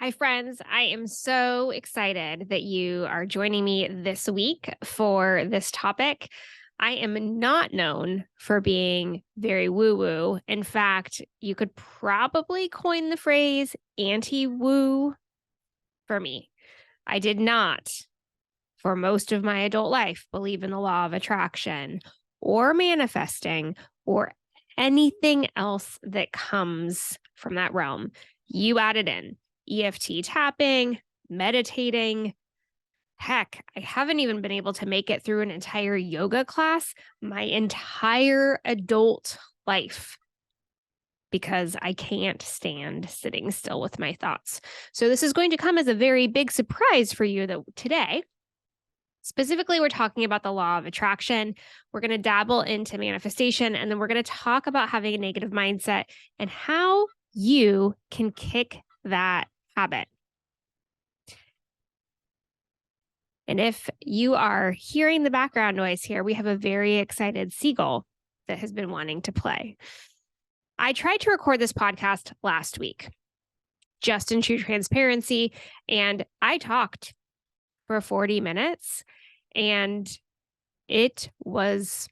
Hi, friends. I am so excited that you are joining me this week for this topic. I am not known for being very woo woo. In fact, you could probably coin the phrase anti woo for me. I did not, for most of my adult life, believe in the law of attraction or manifesting or anything else that comes from that realm. You added in EFT tapping, meditating. Heck, I haven't even been able to make it through an entire yoga class my entire adult life because I can't stand sitting still with my thoughts. So this is going to come as a very big surprise for you that today, specifically, we're talking about the law of attraction. We're going to dabble into manifestation, and then we're going to talk about having a negative mindset and how you can kick that habit. And if you are hearing the background noise here, we have a very excited seagull that has been wanting to play. I tried to record this podcast last week, just in true transparency, and I talked for 40 minutes, and it was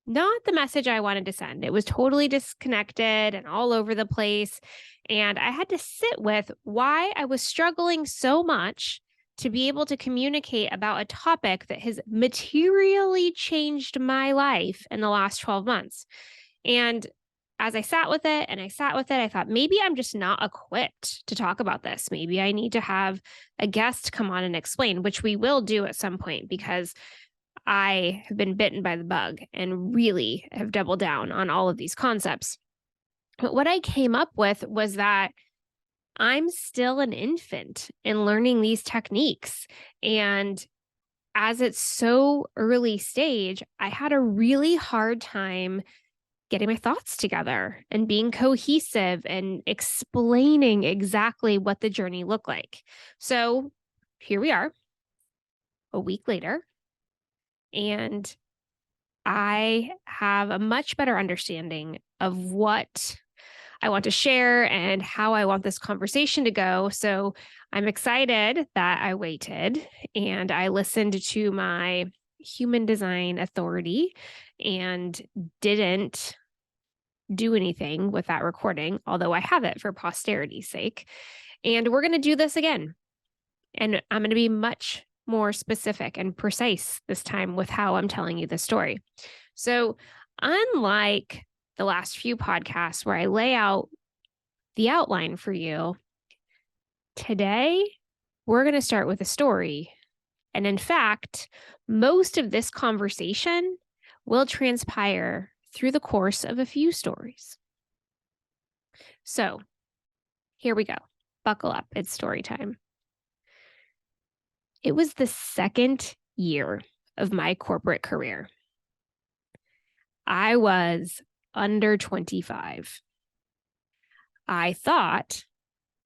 not the message I wanted to send. It was totally disconnected and all over the place. And I had to sit with why I was struggling so much to be able to communicate about a topic that has materially changed my life in the last 12 months. And as I sat with it and I sat with it, I thought maybe I'm just not equipped to talk about this. Maybe I need to have a guest come on and explain, which we will do at some point because I have been bitten by the bug and really have doubled down on all of these concepts. But what I came up with was that I'm still an infant in learning these techniques. And as it's so early stage, I had a really hard time getting my thoughts together and being cohesive and explaining exactly what the journey looked like. So here we are, a week later, and I have a much better understanding of what I want to share and how I want this conversation to go. So I'm excited that I waited and I listened to my human design authority and didn't do anything with that recording, although I have it for posterity's sake. And we're going to do this again. And I'm going to be much more specific and precise this time with how I'm telling you the story. So, unlike the last few podcasts where I lay out the outline for you, today we're going to start with a story. And in fact, most of this conversation will transpire through the course of a few stories. So, here we go. Buckle up. It's story time. It was the second year of my corporate career. I was under 25. I thought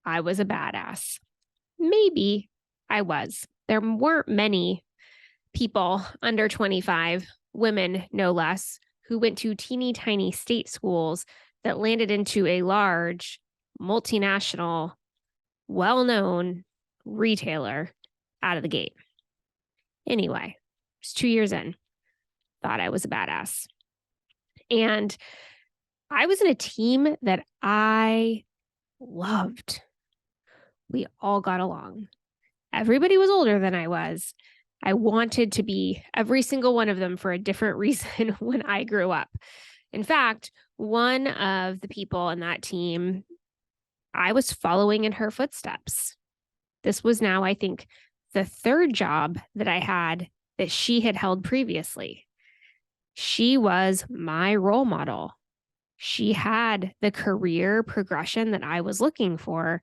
I was a badass. Maybe I was. There weren't many people under 25, women no less, who went to teeny tiny state schools that landed into a large, multinational, well-known retailer out of the gate. Anyway, just 2 years in, thought I was a badass. And I was in a team that I loved. We all got along. Everybody was older than I was. I wanted to be every single one of them for a different reason when I grew up. In fact, one of the people in that team, I was following in her footsteps. This was now, I think, the third job that I had that she had held previously. She was my role model. She had the career progression that I was looking for.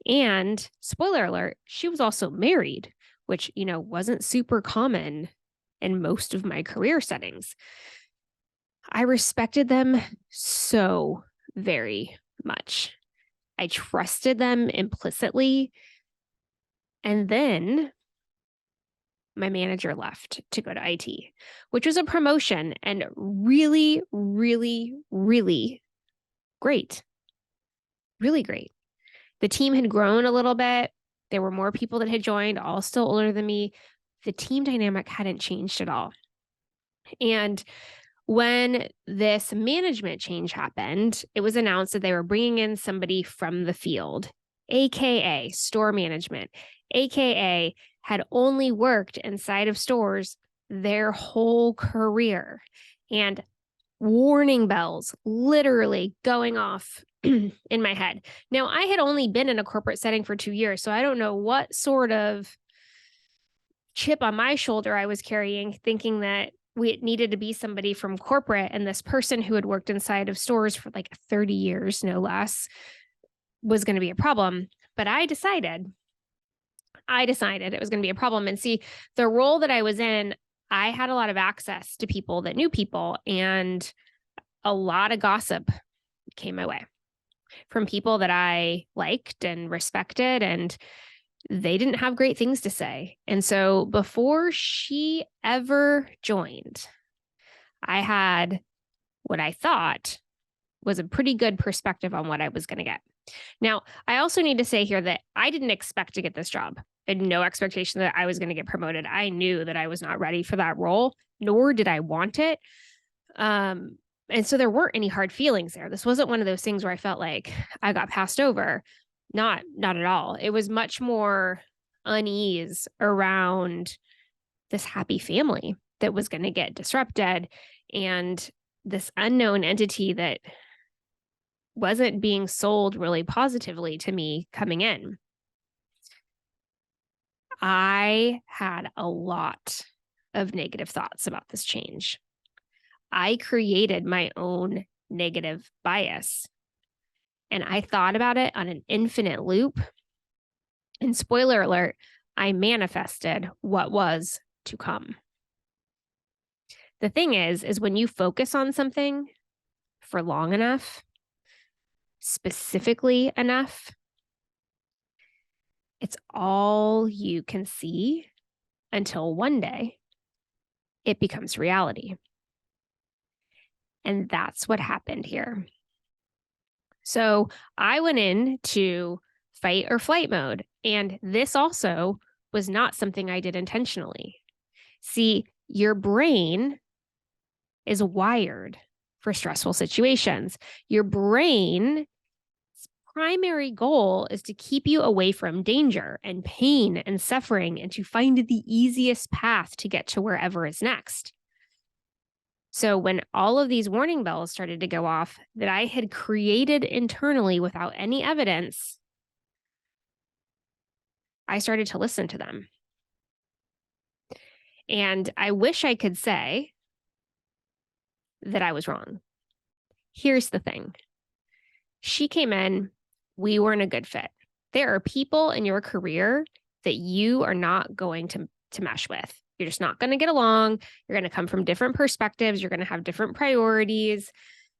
And spoiler alert, she was also married, which, wasn't super common in most of my career settings. I respected them so very much. I trusted them implicitly. And then my manager left to go to IT, which was a promotion and really, really, really great. Really great. The team had grown a little bit. There were more people that had joined, all still older than me. The team dynamic hadn't changed at all. And when this management change happened, it was announced that they were bringing in somebody from the field, AKA store management, AKA had only worked inside of stores their whole career. And warning bells literally going off in my head. Now, I had only been in a corporate setting for 2 years, so I don't know what sort of chip on my shoulder I was carrying, thinking that we needed to be somebody from corporate, and this person who had worked inside of stores for like 30 years, no less, was going to be a problem. But I decided it was going to be a problem. And see, the role that I was in, I had a lot of access to people that knew people, and a lot of gossip came my way from people that I liked and respected, and they didn't have great things to say. And so before she ever joined, I had what I thought was a pretty good perspective on what I was going to get. Now, I also need to say here that I didn't expect to get this job. I had no expectation that I was going to get promoted. I knew that I was not ready for that role, nor did I want it. And so there weren't any hard feelings there. This wasn't one of those things where I felt like I got passed over. Not at all. It was much more unease around this happy family that was going to get disrupted, and this unknown entity that wasn't being sold really positively to me coming in. I had a lot of negative thoughts about this change. I created my own negative bias, and I thought about it on an infinite loop. And spoiler alert, I manifested what was to come. The thing is when you focus on something for long enough, specifically enough, it's all you can see until one day it becomes reality. And that's what happened here. So I went into fight or flight mode, and this also was not something I did intentionally. See, your brain is wired for stressful situations. Your brain's primary goal is to keep you away from danger and pain and suffering, and to find the easiest path to get to wherever is next. So when all of these warning bells started to go off that I had created internally without any evidence, I started to listen to them. And I wish I could say that I was wrong. Here's the thing. She came in, we weren't a good fit. There are people in your career that you are not going to mesh with. You're just not going to get along. You're going to come from different perspectives. You're going to have different priorities.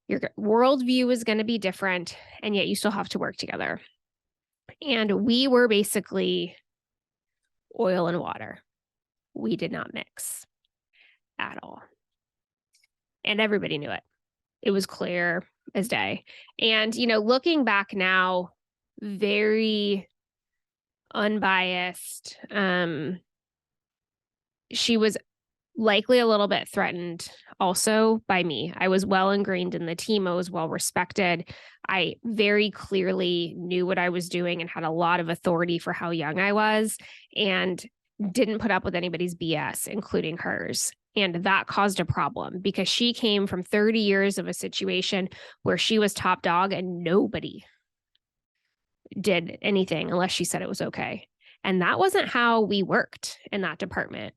Your worldview is going to be different, and yet you still have to work together. And we were basically oil and water. We did not mix at all. And everybody knew it. It was clear as day. And, looking back now, very unbiased, she was likely a little bit threatened also by me. I was well ingrained in the team. I was well respected. I very clearly knew what I was doing and had a lot of authority for how young I was, and didn't put up with anybody's BS, including hers. And that caused a problem because she came from 30 years of a situation where she was top dog and nobody did anything unless she said it was okay. And that wasn't how we worked in that department.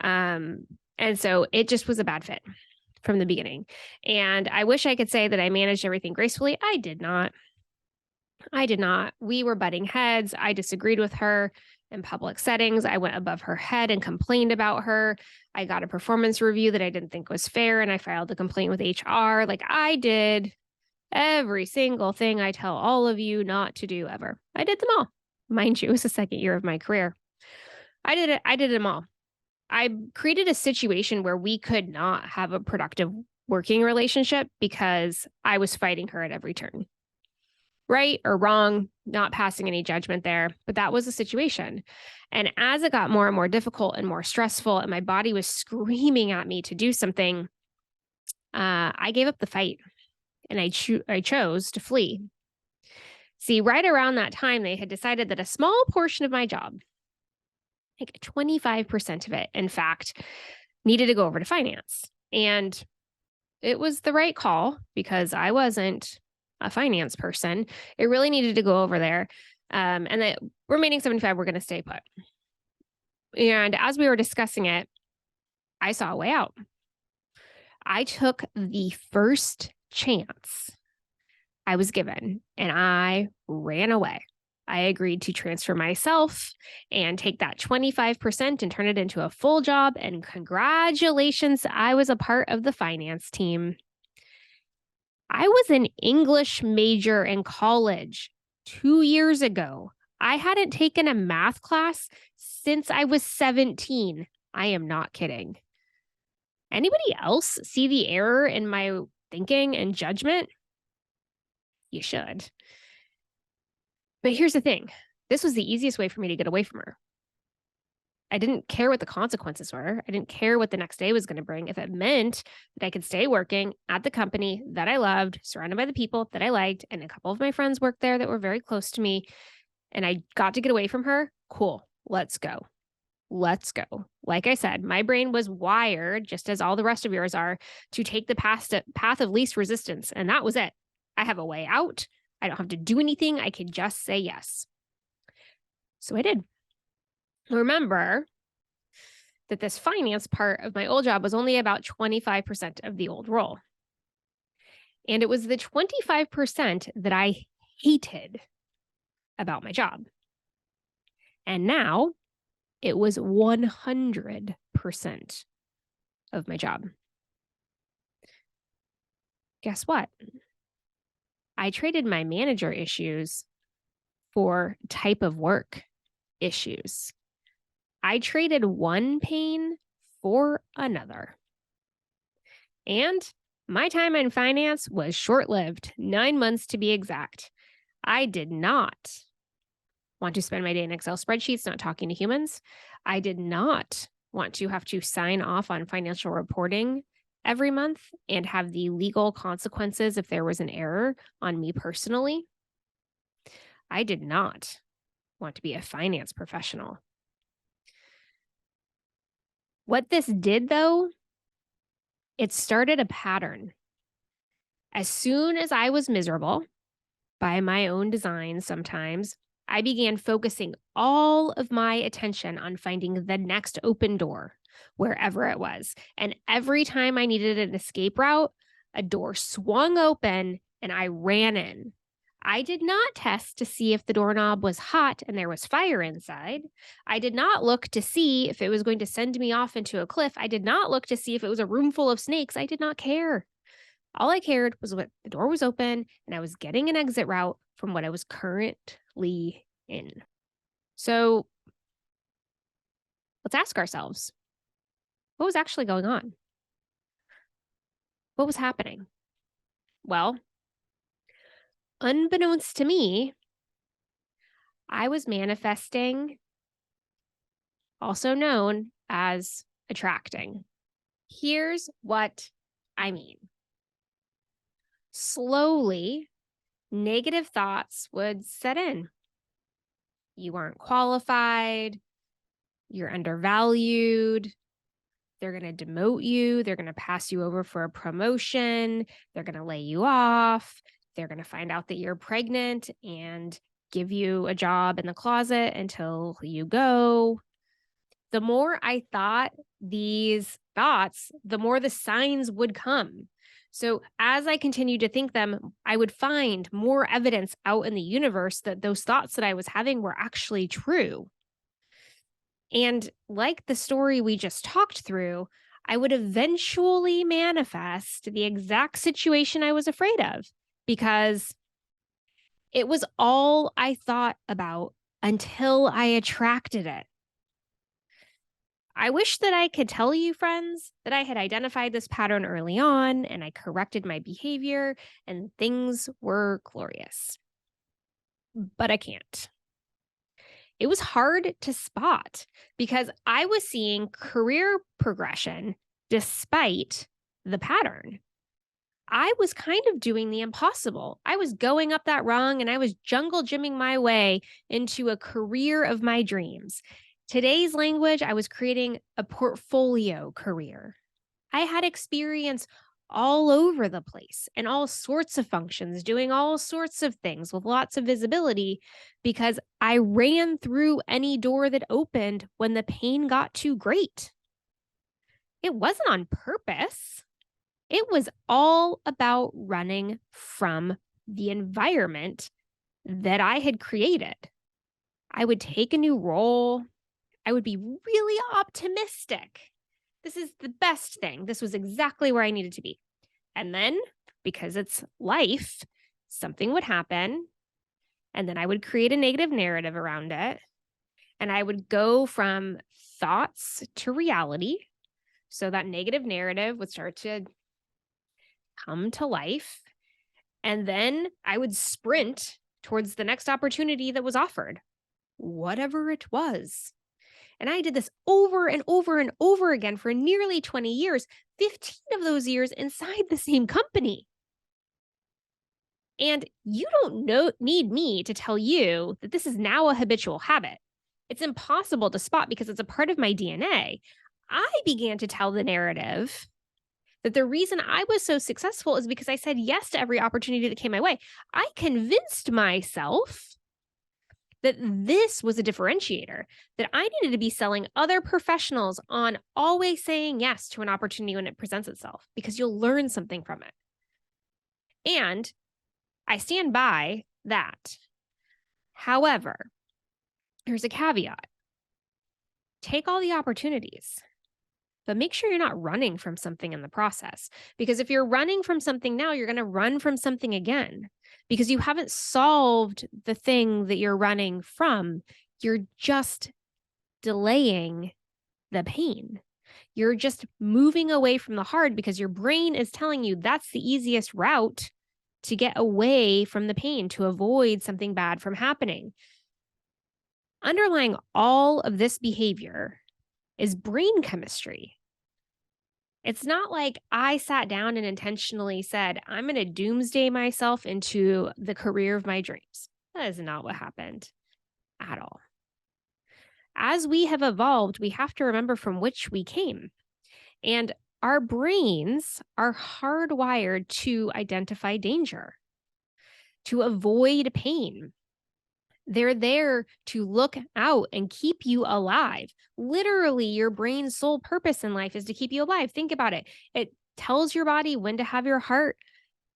And so it just was a bad fit from the beginning. And I wish I could say that I managed everything gracefully. I did not. We were butting heads. I disagreed with her in public settings. I went above her head and complained about her. I got a performance review that I didn't think was fair, and I filed a complaint with HR. Like, I did every single thing I tell all of you not to do ever. I did them all. Mind you, it was the second year of my career. I did them all. I created a situation where we could not have a productive working relationship because I was fighting her at every turn. right or wrong, not passing any judgment there, but that was the situation. And as it got more and more difficult and more stressful, and my body was screaming at me to do something, I gave up the fight and I chose to flee. See, right around that time, they had decided that a small portion of my job, like 25% of it, in fact, needed to go over to finance. And it was the right call because I wasn't a finance person. It really needed to go over there. And the remaining 75 were going to stay put. And as we were discussing it, I saw a way out. I took the first chance I was given and I ran away. I agreed to transfer myself and take that 25% and turn it into a full job. And congratulations, I was a part of the finance team. I was an English major in college 2 years ago. I hadn't taken a math class since I was 17. I am not kidding. Anybody else see the error in my thinking and judgment? You should. But here's the thing. This was the easiest way for me to get away from her. I didn't care what the consequences were. I didn't care what the next day was going to bring. If it meant that I could stay working at the company that I loved, surrounded by the people that I liked, and a couple of my friends worked there that were very close to me, and I got to get away from her, cool, let's go. Let's go. Like I said, my brain was wired, just as all the rest of yours are, to take the path of least resistance. And that was it. I have a way out. I don't have to do anything. I can just say yes. So I did. Remember that this finance part of my old job was only about 25% of the old role. And it was the 25% that I hated about my job. And now it was 100% of my job. Guess what? I traded my manager issues for type of work issues. I traded one pain for another. And my time in finance was short-lived, 9 months to be exact. I did not want to spend my day in Excel spreadsheets, not talking to humans. I did not want to have to sign off on financial reporting every month and have the legal consequences if there was an error on me personally. I did not want to be a finance professional. What this did, though, it started a pattern. As soon as I was miserable, by my own design sometimes, I began focusing all of my attention on finding the next open door, wherever it was. And every time I needed an escape route, a door swung open and I ran in. I did not test to see if the doorknob was hot and there was fire inside. I did not look to see if it was going to send me off into a cliff. I did not look to see if it was a room full of snakes. I did not care. All I cared was what the door was open and I was getting an exit route from what I was currently in. So let's ask ourselves, what was actually going on? What was happening? Well, unbeknownst to me, I was manifesting, also known as attracting. Here's what I mean. Slowly, negative thoughts would set in. You aren't qualified. You're undervalued. They're going to demote you. They're going to pass you over for a promotion. They're going to lay you off. They're going to find out that you're pregnant and give you a job in the closet until you go. The more I thought these thoughts, the more the signs would come. So as I continued to think them, I would find more evidence out in the universe that those thoughts that I was having were actually true. And like the story we just talked through, I would eventually manifest the exact situation I was afraid of because it was all I thought about until I attracted it. I wish that I could tell you, friends, that I had identified this pattern early on and I corrected my behavior and things were glorious. but I can't. It was hard to spot because I was seeing career progression despite the pattern. I was kind of doing the impossible. I was going up that rung and I was jungle gymming my way into a career of my dreams. Today's language, I was creating a portfolio career. I had experience all over the place and all sorts of functions, doing all sorts of things with lots of visibility because I ran through any door that opened when the pain got too great. It wasn't on purpose. It was all about running from the environment that I had created. I would take a new role. I would be really optimistic. This is the best thing. This was exactly where I needed to be. And then, because it's life, something would happen. And then I would create a negative narrative around it. And I would go from thoughts to reality. So that negative narrative would start to come to life. And then I would sprint towards the next opportunity that was offered, whatever it was. And I did this over and over and over again for nearly 20 years, 15 of those years inside the same company. And you don't need me to tell you that this is now a habitual habit. It's impossible to spot because it's a part of my DNA. I began to tell the narrative that the reason I was so successful is because I said yes to every opportunity that came my way. I convinced myself that this was a differentiator, that I needed to be selling other professionals on always saying yes to an opportunity when it presents itself, because you'll learn something from it. And I stand by that. However, here's a caveat. Take all the opportunities, but make sure you're not running from something in the process. Because if you're running from something now, you're going to run from something again because you haven't solved the thing that you're running from. You're just delaying the pain. You're just moving away from the hard because your brain is telling you that's the easiest route to get away from the pain, to avoid something bad from happening. Underlying all of this behavior is brain chemistry. It's not like I sat down and intentionally said, I'm going to doomsday myself into the career of my dreams. That is not what happened at all. As we have evolved, we have to remember from which we came. And our brains are hardwired to identify danger, to avoid pain. They're there to look out and keep you alive. Literally, your brain's sole purpose in life is to keep you alive. Think about it. It tells your body when to have your heart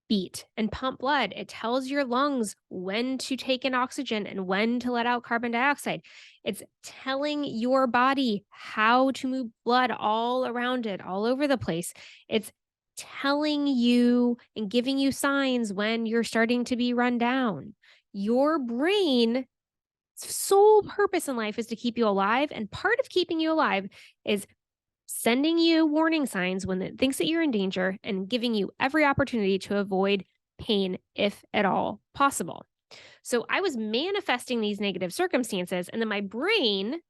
beat and pump blood. It tells your lungs when to take in oxygen and when to let out carbon dioxide. It's telling your body how to move blood all around it, all over the place. It's telling you and giving you signs when you're starting to be run down. Your brain's sole purpose in life is to keep you alive. And part of keeping you alive is sending you warning signs when it thinks that you're in danger and giving you every opportunity to avoid pain, if at all possible. So I was manifesting these negative circumstances, and then my brain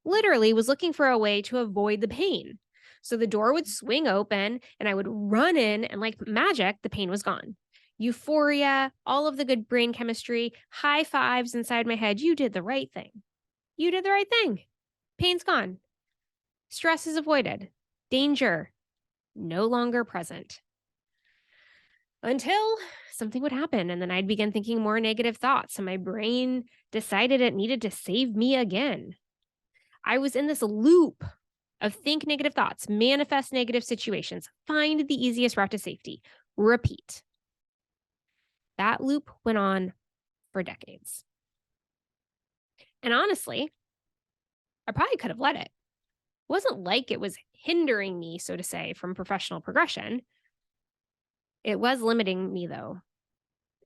literally was looking for a way to avoid the pain. So the door would swing open and I would run in, and like magic, the pain was gone. Euphoria, all of the good brain chemistry, high fives inside my head. You did the right thing. You did the right thing. Pain's gone. Stress is avoided. Danger no longer present. Until something would happen, and then I'd begin thinking more negative thoughts, and my brain decided it needed to save me again. I was in this loop of think negative thoughts, manifest negative situations, find the easiest route to safety, repeat. That loop went on for decades. And honestly, I probably could have let it. It wasn't like it was hindering me, so to say, from professional progression. It was limiting me, though.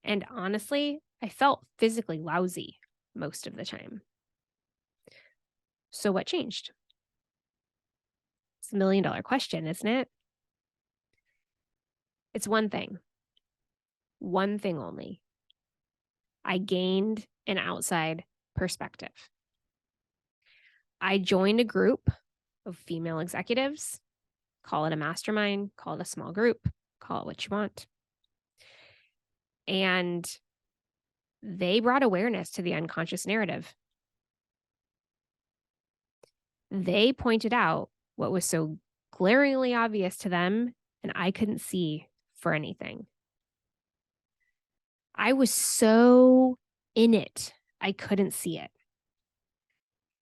And honestly, I felt physically lousy most of the time. So what changed? It's a $1 million question, isn't it? It's one thing only. I gained an outside perspective. I joined a group of female executives. Call it a mastermind, call it a small group, call it what you want. And they brought awareness to the unconscious narrative. They pointed out what was so glaringly obvious to them, and I couldn't see for anything. I was so in it, I couldn't see it.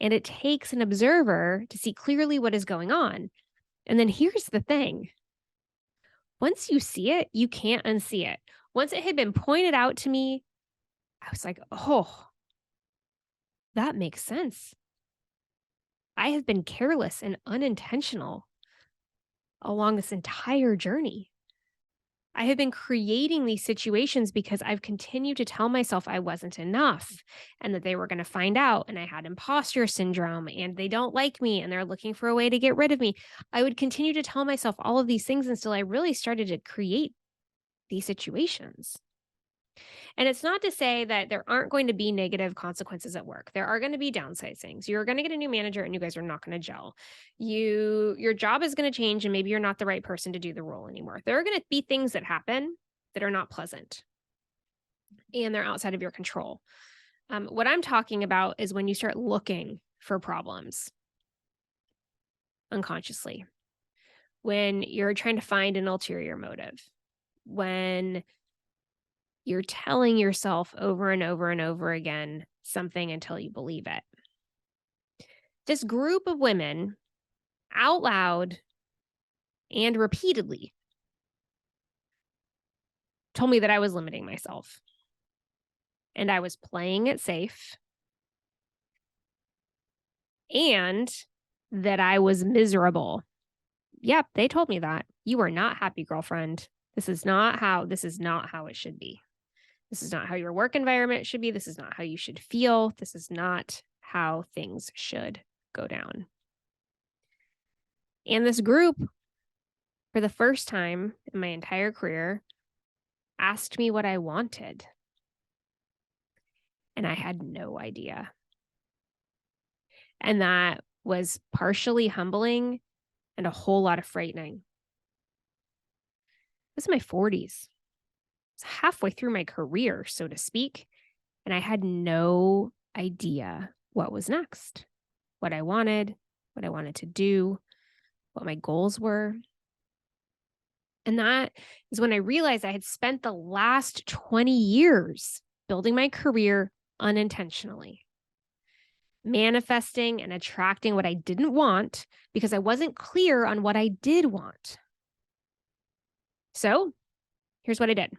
And it takes an observer to see clearly what is going on. And then here's the thing. Once you see it, you can't unsee it. Once it had been pointed out to me, I was like, oh, that makes sense. I have been careless and unintentional along this entire journey. I have been creating these situations because I've continued to tell myself I wasn't enough and that they were going to find out, and I had imposter syndrome and they don't like me and they're looking for a way to get rid of me. I would continue to tell myself all of these things until I really started to create these situations. And it's not to say that there aren't going to be negative consequences at work. There are going to be downsizings. You're going to get a new manager and you guys are not going to gel. Your job is going to change and maybe you're not the right person to do the role anymore. There are going to be things that happen that are not pleasant and they're outside of your control. What I'm talking about is when you start looking for problems unconsciously, when you're trying to find an ulterior motive, when you're telling yourself over and over and over again something until you believe it. This group of women out loud and repeatedly told me that I was limiting myself and I was playing it safe and that I was miserable. Yep, they told me that. You are not happy, girlfriend. This is not how it should be. This is not how your work environment should be. This is not how you should feel. This is not how things should go down. And this group, for the first time in my entire career, asked me what I wanted. And I had no idea. And that was partially humbling and a whole lot of frightening. This is my 40s. It's halfway through my career, so to speak. And I had no idea what was next, what I wanted to do, what my goals were. And that is when I realized I had spent the last 20 years building my career unintentionally, manifesting and attracting what I didn't want because I wasn't clear on what I did want. So here's what I did.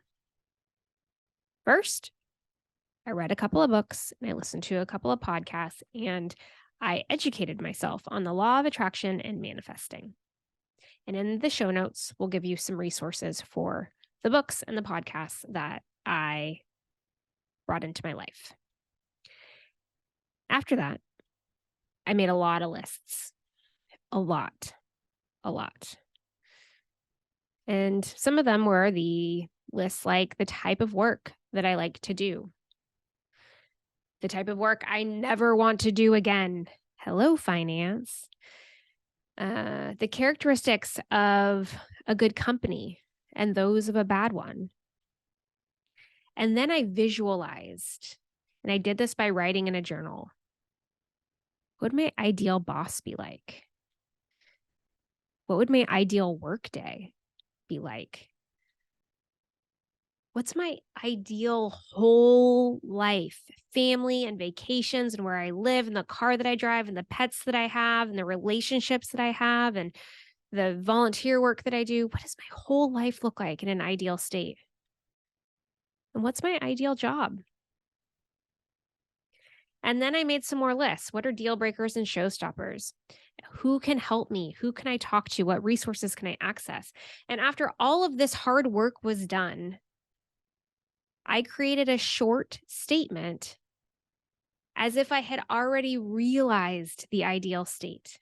First, I read a couple of books and I listened to a couple of podcasts and I educated myself on the law of attraction and manifesting. And in the show notes, we'll give you some resources for the books and the podcasts that I brought into my life. After that, I made a lot of lists. A lot. And some of them were the lists like the type of work that I like to do, the type of work I never want to do again. Hello, finance. The characteristics of a good company and those of a bad one. And then I visualized, and I did this by writing in a journal. What would my ideal boss be like? What would my ideal work day be like? What's my ideal whole life, family and vacations and where I live and the car that I drive and the pets that I have and the relationships that I have and the volunteer work that I do? What does my whole life look like in an ideal state? And what's my ideal job? And then I made some more lists. What are deal breakers and showstoppers? Who can help me? Who can I talk to? What resources can I access? And after all of this hard work was done, I created a short statement as if I had already realized the ideal state,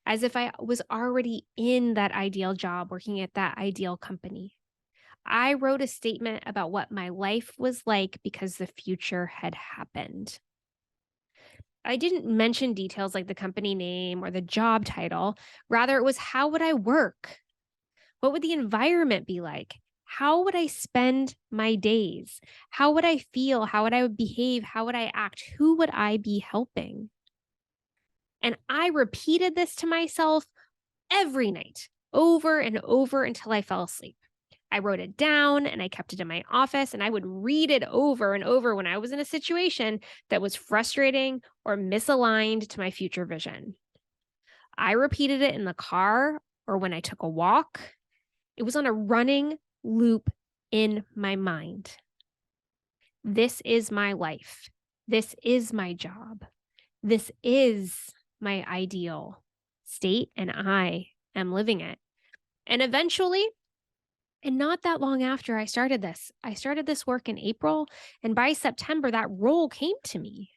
as if I was already in that ideal job, working at that ideal company. I wrote a statement about what my life was like because the future had happened. I didn't mention details like the company name or the job title. Rather, it was how would I work? What would the environment be like? How would I spend my days? How would I feel? How would I behave? How would I act? Who would I be helping? And I repeated this to myself every night, over and over until I fell asleep. I wrote it down and I kept it in my office, and I would read it over and over when I was in a situation that was frustrating or misaligned to my future vision. I repeated it in the car or when I took a walk. It was on a running loop in my mind. This is my life. This is my job. This is my ideal state, and I am living it. And eventually, and not that long after I started this work in April, and by September, that role came to me.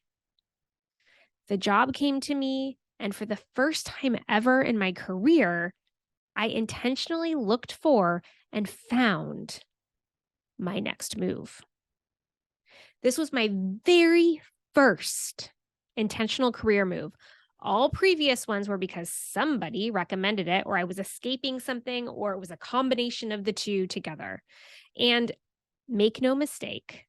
The job came to me, and for the first time ever in my career, I intentionally looked for and found my next move. This was my very first intentional career move. All previous ones were because somebody recommended it, or I was escaping something, or it was a combination of the two together. And make no mistake,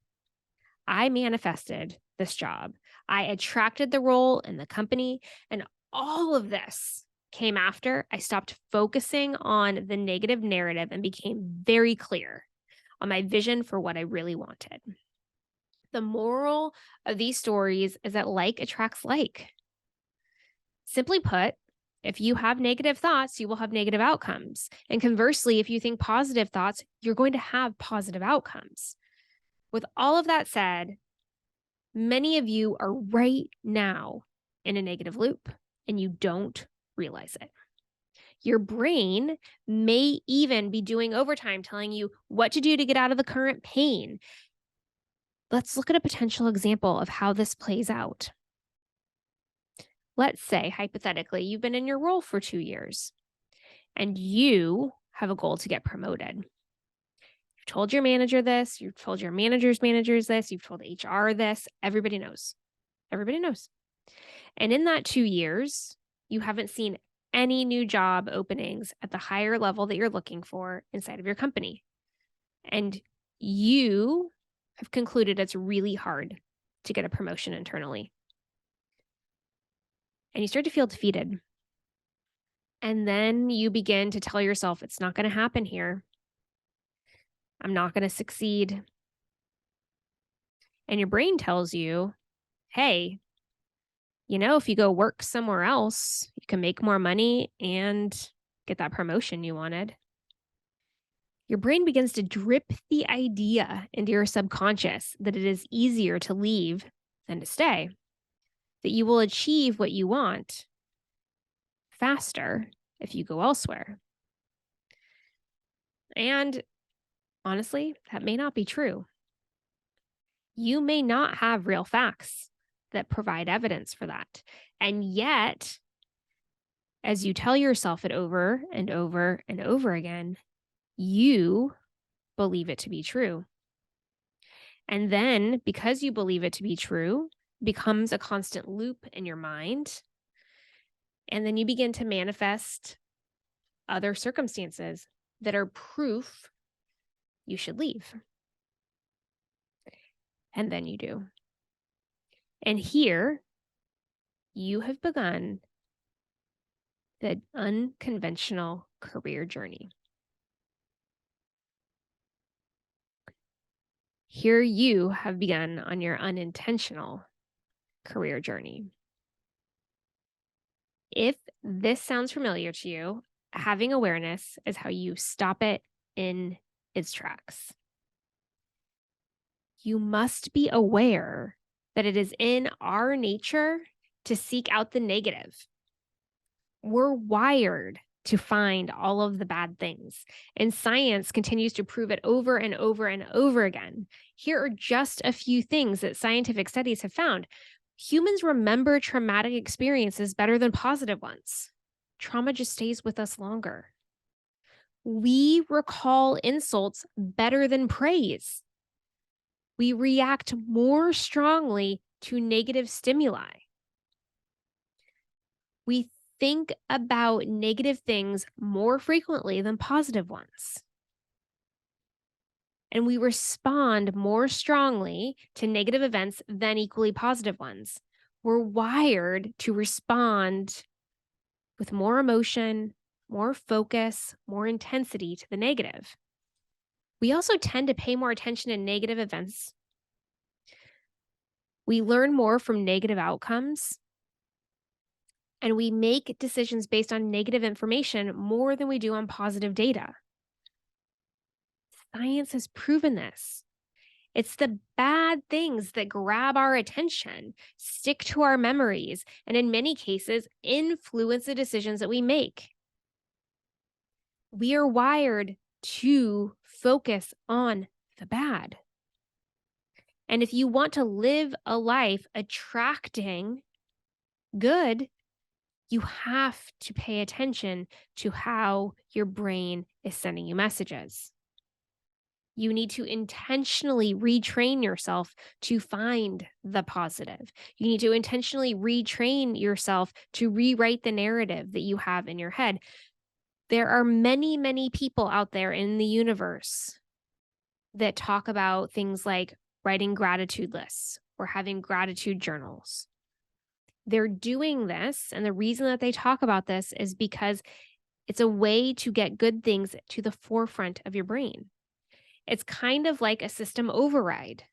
I manifested this job. I attracted the role in the company, and all of this came after I stopped focusing on the negative narrative and became very clear on my vision for what I really wanted. The moral of these stories is that like attracts like. Simply put, if you have negative thoughts, you will have negative outcomes. And conversely, if you think positive thoughts, you're going to have positive outcomes. With all of that said, many of you are right now in a negative loop and you don't realize it. Your brain may even be doing overtime telling you what to do to get out of the current pain. Let's look at a potential example of how this plays out. Let's say, hypothetically, you've been in your role for 2 years and you have a goal to get promoted. You've told your manager this, you've told your manager's managers this, you've told HR this, everybody knows. Everybody knows. And in that 2 years, you haven't seen any new job openings at the higher level that you're looking for inside of your company. And you have concluded it's really hard to get a promotion internally. And you start to feel defeated. And then you begin to tell yourself, it's not going to happen here. I'm not going to succeed. And your brain tells you, hey, if you go work somewhere else, you can make more money and get that promotion you wanted. Your brain begins to drip the idea into your subconscious that it is easier to leave than to stay, that you will achieve what you want faster if you go elsewhere. And honestly, that may not be true. You may not have real facts that provide evidence for that. And yet, as you tell yourself it over and over and over again, you believe it to be true. And then, because you believe it to be true, it becomes a constant loop in your mind. And then you begin to manifest other circumstances that are proof you should leave. And then you do. And here, you have begun the unconventional career journey. Here you have begun on your unintentional career journey. If this sounds familiar to you, having awareness is how you stop it in its tracks. You must be aware that it is in our nature to seek out the negative. We're wired to find all of the bad things, and science continues to prove it over and over and over again. Here are just a few things that scientific studies have found. Humans remember traumatic experiences better than positive ones. Trauma just stays with us longer. We recall insults better than praise. We react more strongly to negative stimuli. We think about negative things more frequently than positive ones. And we respond more strongly to negative events than equally positive ones. We're wired to respond with more emotion, more focus, more intensity to the negative. We also tend to pay more attention to negative events. We learn more from negative outcomes, and we make decisions based on negative information more than we do on positive data. Science has proven this. It's the bad things that grab our attention, stick to our memories, and in many cases, influence the decisions that we make. We are wired to focus on the bad. And if you want to live a life attracting good, you have to pay attention to how your brain is sending you messages. You need to intentionally retrain yourself to find the positive. You need to intentionally retrain yourself to rewrite the narrative that you have in your head. There are many, many people out there in the universe that talk about things like writing gratitude lists or having gratitude journals. They're doing this, and the reason that they talk about this is because it's a way to get good things to the forefront of your brain. It's kind of like a system override.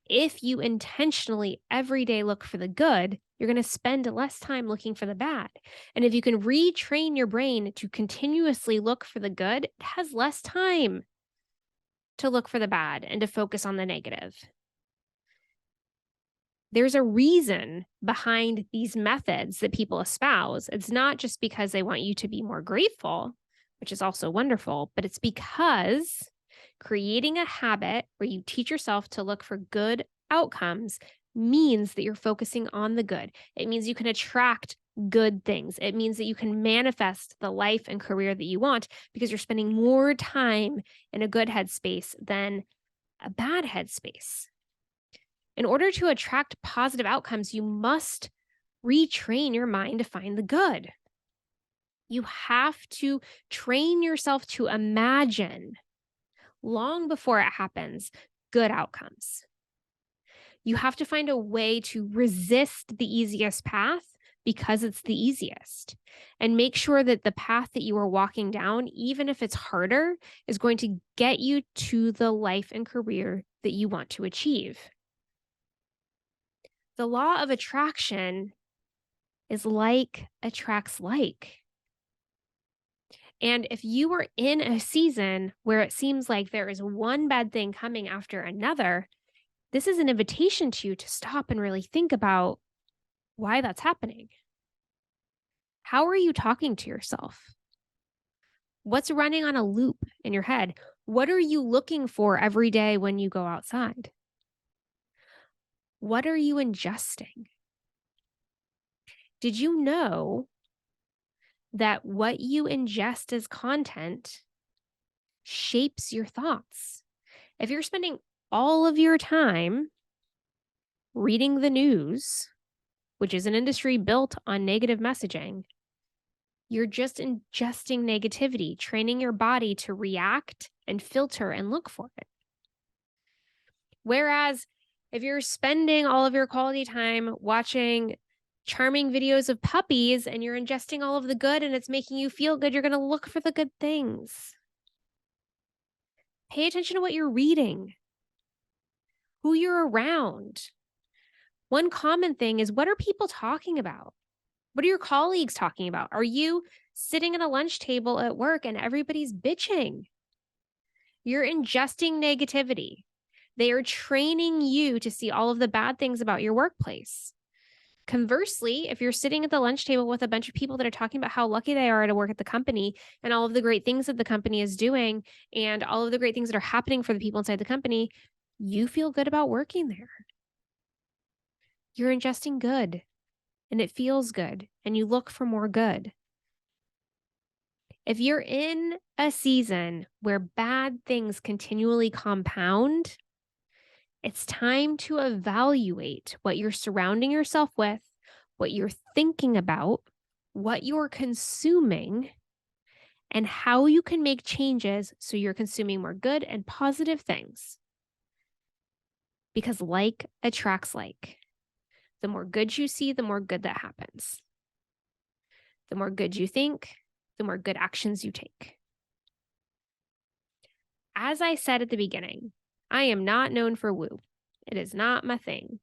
If you intentionally every day look for the good, you're going to spend less time looking for the bad. And if you can retrain your brain to continuously look for the good, it has less time to look for the bad and to focus on the negative. There's a reason behind these methods that people espouse. It's not just because they want you to be more grateful, which is also wonderful, but it's because creating a habit where you teach yourself to look for good outcomes means that you're focusing on the good. It means you can attract good things. It means that you can manifest the life and career that you want because you're spending more time in a good headspace than a bad headspace. In order to attract positive outcomes, you must retrain your mind to find the good. You have to train yourself to imagine, long before it happens, good outcomes. You have to find a way to resist the easiest path because it's the easiest, and make sure that the path that you are walking down, even if it's harder, is going to get you to the life and career that you want to achieve. The law of attraction is like attracts like. And if you are in a season where it seems like there is one bad thing coming after another, this is an invitation to you to stop and really think about why that's happening. How are you talking to yourself? What's running on a loop in your head? What are you looking for every day when you go outside? What are you ingesting? Did you know that what you ingest as content shapes your thoughts? If you're spending all of your time reading the news, which is an industry built on negative messaging, you're just ingesting negativity, training your body to react and filter and look for it. Whereas if you're spending all of your quality time watching charming videos of puppies and you're ingesting all of the good and it's making you feel good, you're going to look for the good things. Pay attention to what you're reading, who you're around. One common thing is, what are people talking about? What are your colleagues talking about? Are you sitting at a lunch table at work and everybody's bitching? You're ingesting negativity. They are training you to see all of the bad things about your workplace. Conversely, if you're sitting at the lunch table with a bunch of people that are talking about how lucky they are to work at the company and all of the great things that the company is doing and all of the great things that are happening for the people inside the company, you feel good about working there. You're ingesting good and it feels good and you look for more good. If you're in a season where bad things continually compound, it's time to evaluate what you're surrounding yourself with, what you're thinking about, what you're consuming, and how you can make changes so you're consuming more good and positive things. Because like attracts like. The more good you see, the more good that happens. The more good you think, the more good actions you take. As I said at the beginning, I am not known for woo. It is not my thing.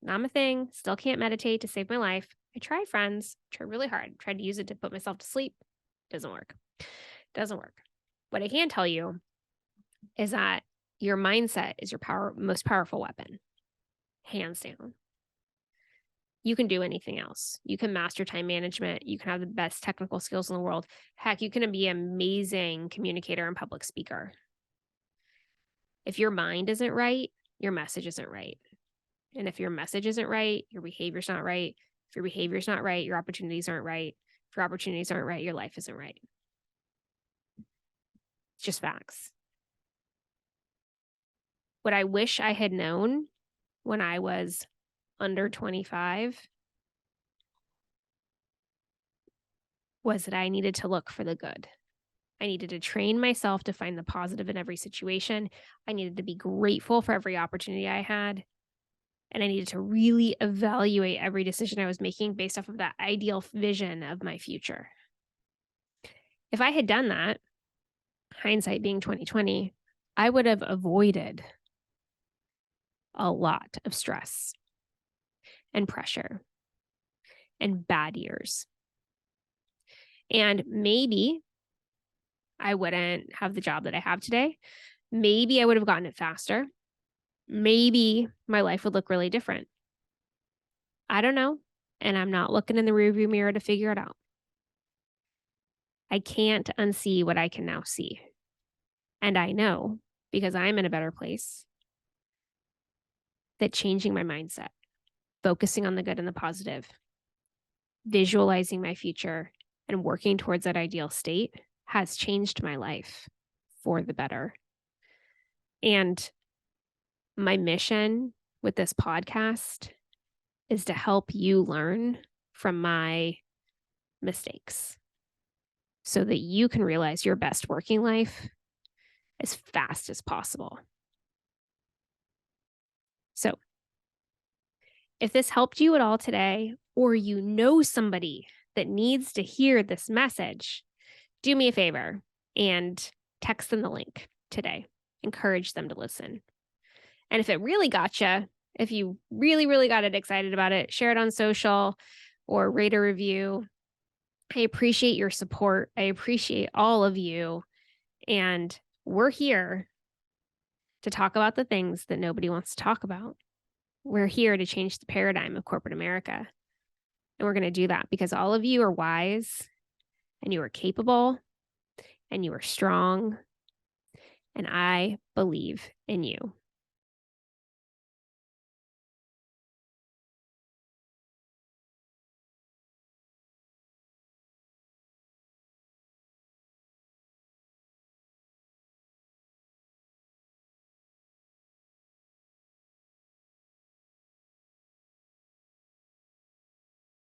Not my thing. Still can't meditate to save my life. I tried, friends. Tried really hard. Tried to use it to put myself to sleep. Doesn't work. Doesn't work. What I can tell you is that your mindset is your most powerful weapon. Hands down. You can do anything else. You can master time management. You can have the best technical skills in the world. Heck, you can be an amazing communicator and public speaker. If your mind isn't right, your message isn't right. And if your message isn't right, your behavior's not right. If your behavior's not right, your opportunities aren't right. If your opportunities aren't right, your life isn't right. It's just facts. What I wish I had known when I was under 25 was that I needed to look for the good. I needed to train myself to find the positive in every situation. I needed to be grateful for every opportunity I had. And I needed to really evaluate every decision I was making based off of that ideal vision of my future. If I had done that, hindsight being 2020, I would have avoided a lot of stress and pressure and bad years. And maybe I wouldn't have the job that I have today. Maybe I would have gotten it faster. Maybe my life would look really different. I don't know. And I'm not looking in the rearview mirror to figure it out. I can't unsee what I can now see. And I know, because I'm in a better place, that changing my mindset, focusing on the good and the positive, visualizing my future, and working towards that ideal state has changed my life for the better. And my mission with this podcast is to help you learn from my mistakes so that you can realize your best working life as fast as possible. So, if this helped you at all today, or you know somebody that needs to hear this message, do me a favor and text them the link today. Encourage them to listen. And if it really got you, if you really, really got excited about it, share it on social or rate a review. I appreciate your support. I appreciate all of you. And we're here to talk about the things that nobody wants to talk about. We're here to change the paradigm of corporate America. And we're going to do that because all of you are wise and you are capable and you are strong. And I believe in you.